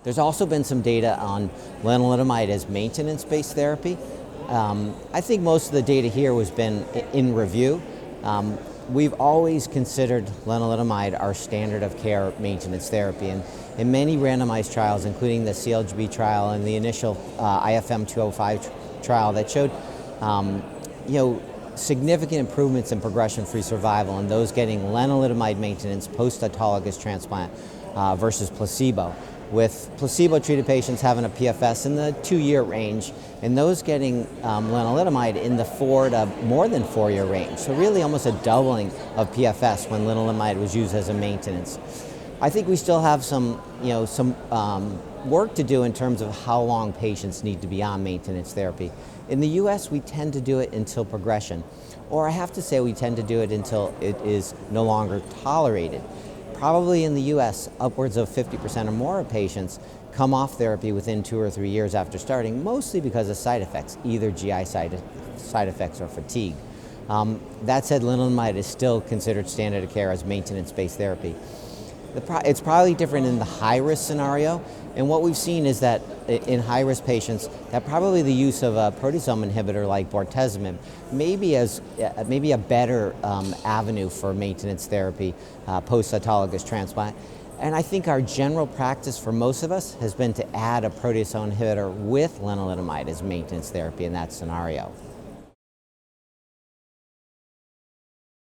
There's also been some data on lenalidomide as maintenance-based therapy. I think most of the data here has been in review. We've always considered lenalidomide our standard of care maintenance therapy, and in many randomized trials, including the CLGB trial and the initial IFM 205 trial that showed significant improvements in progression-free survival in those getting lenalidomide maintenance post-autologous transplant versus placebo, with placebo-treated patients having a PFS in the 2-year range, and those getting lenalidomide in the 4 to more than 4-year range. So really almost a doubling of PFS when lenalidomide was used as a maintenance. I think we still have some work to do in terms of how long patients need to be on maintenance therapy. In the US, we tend to do it until progression, or I have to say we tend to do it until it is no longer tolerated. Probably in the US, upwards of 50% or more of patients come off therapy within 2 or 3 years after starting, mostly because of side effects, either GI side effects or fatigue. That said, lenalidomide is still considered standard of care as maintenance-based therapy. It's probably different in the high-risk scenario, and what we've seen is that in high-risk patients, that probably the use of a proteasome inhibitor like Bortezomib may be a better avenue for maintenance therapy post-autologous transplant. And I think our general practice for most of us has been to add a proteasome inhibitor with lenalidomide as maintenance therapy in that scenario.